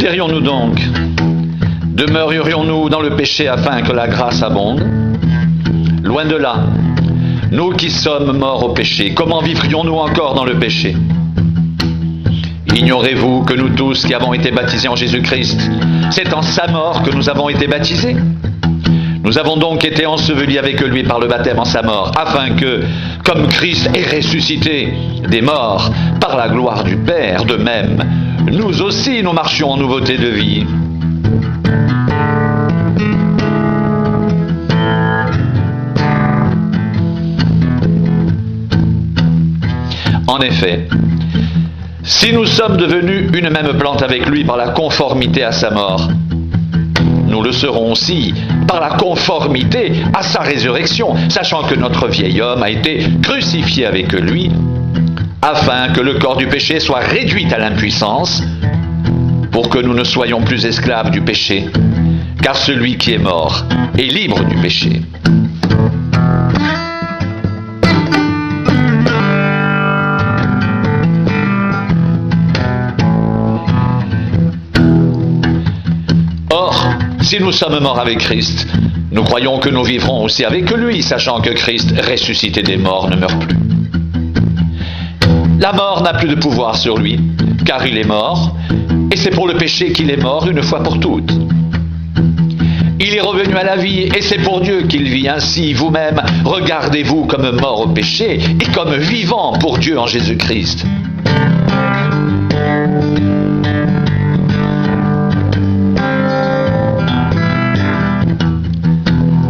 dirions-nous donc? Demeurerions-nous dans le péché afin que la grâce abonde? Loin de là. Nous qui sommes morts au péché, comment vivrions-nous encore dans le péché? Ignorez-vous que nous tous qui avons été baptisés en Jésus-Christ, c'est en sa mort que nous avons été baptisés? Nous avons donc été ensevelis avec lui par le baptême en sa mort, afin que, comme Christ est ressuscité des morts par la gloire du Père, de même, nous aussi nous marchions en nouveauté de vie. En effet, si nous sommes devenus une même plante avec lui par la conformité à sa mort, nous le serons aussi par la conformité à sa résurrection, sachant que notre vieil homme a été crucifié avec lui, afin que le corps du péché soit réduit à l'impuissance, pour que nous ne soyons plus esclaves du péché, car celui qui est mort est libre du péché. Si nous sommes morts avec Christ, nous croyons que nous vivrons aussi avec lui, sachant que Christ, ressuscité des morts, ne meurt plus. La mort n'a plus de pouvoir sur lui, car il est mort, et c'est pour le péché qu'il est mort une fois pour toutes. Il est revenu à la vie, et c'est pour Dieu qu'il vit. Ainsi, vous-même, regardez-vous comme mort au péché, et comme vivant pour Dieu en Jésus-Christ.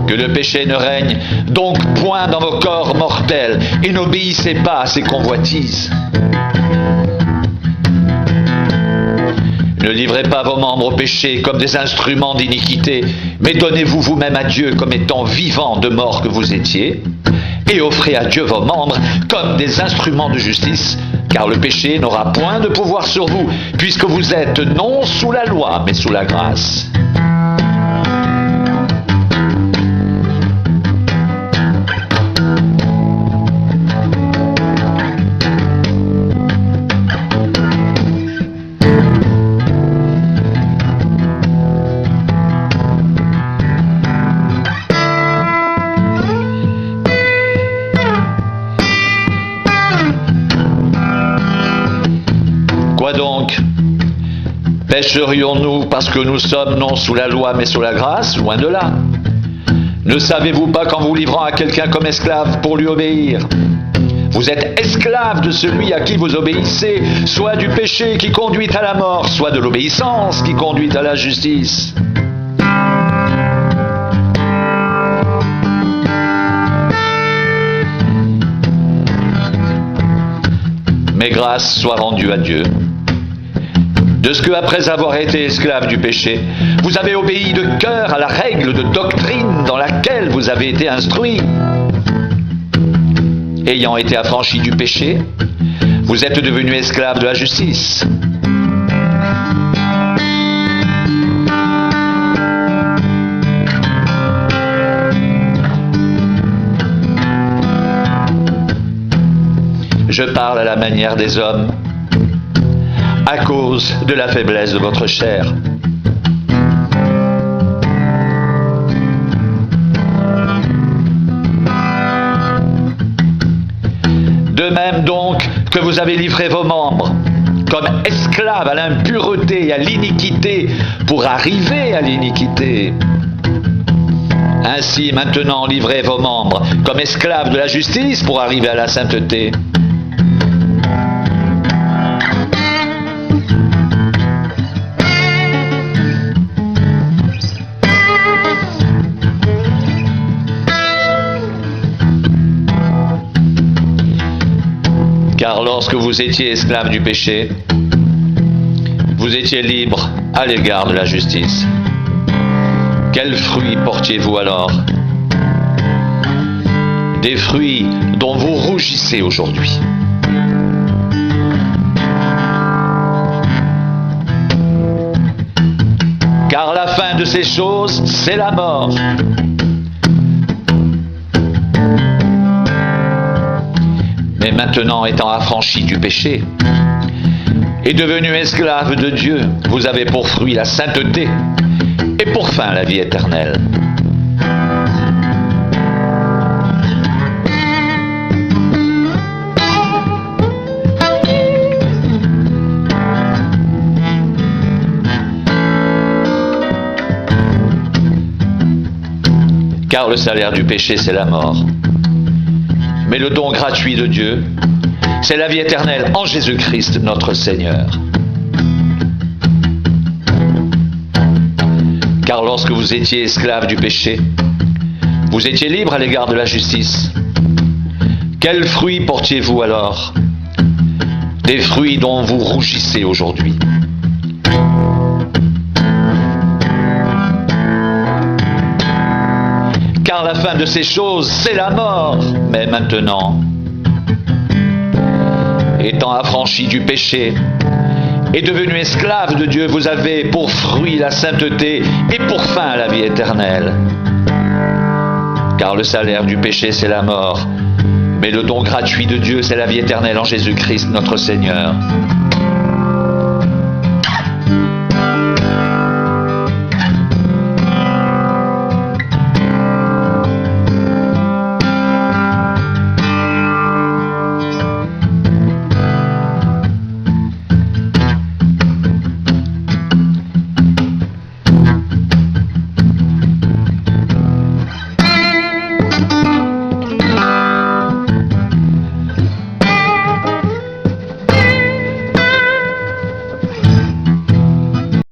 Que le péché ne règne donc point dans vos corps mortels, et n'obéissez pas à ses convoitises. Ne livrez pas vos membres au péché comme des instruments d'iniquité, mais donnez-vous vous-même à Dieu comme étant vivants de mort que vous étiez, et offrez à Dieu vos membres comme des instruments de justice, car le péché n'aura point de pouvoir sur vous, puisque vous êtes non sous la loi, mais sous la grâce. Quoi donc? Pécherions-nous parce que nous sommes non sous la loi mais sous la grâce? Loin de là. Ne savez-vous pas qu'en vous livrant à quelqu'un comme esclave pour lui obéir, vous êtes esclave de celui à qui vous obéissez, soit du péché qui conduit à la mort, soit de l'obéissance qui conduit à la justice? Mais grâce soit rendue à Dieu, de ce que, après avoir été esclave du péché, vous avez obéi de cœur à la règle de doctrine dans laquelle vous avez été instruits. Ayant été affranchis du péché, vous êtes devenus esclaves de la justice. Je parle à la manière des hommes, à cause de la faiblesse de votre chair. De même donc que vous avez livré vos membres comme esclaves à l'impureté et à l'iniquité pour arriver à l'iniquité. Ainsi maintenant livrez vos membres comme esclaves de la justice pour arriver à la sainteté. Car lorsque vous étiez esclaves du péché, vous étiez libres à l'égard de la justice. Quels fruits portiez-vous alors? Des fruits dont vous rougissez aujourd'hui. Car la fin de ces choses, c'est la mort. Mais maintenant, étant affranchis du péché, Et devenu esclave de Dieu, vous avez pour fruit la sainteté et pour fin la vie éternelle. Car le salaire du péché, c'est la mort. Mais le don gratuit de Dieu, c'est la vie éternelle en Jésus-Christ, notre Seigneur. Car lorsque vous étiez esclave du péché, vous étiez libre à l'égard de la justice. Quels fruits portiez-vous alors? Des fruits dont vous rougissez aujourd'hui. Car la fin de ces choses, c'est la mort. Mais maintenant, étant affranchi du péché et devenu esclave de Dieu, vous avez pour fruit la sainteté et pour fin la vie éternelle. Car le salaire du péché, c'est la mort. Mais le don gratuit de Dieu, c'est la vie éternelle en Jésus-Christ, notre Seigneur.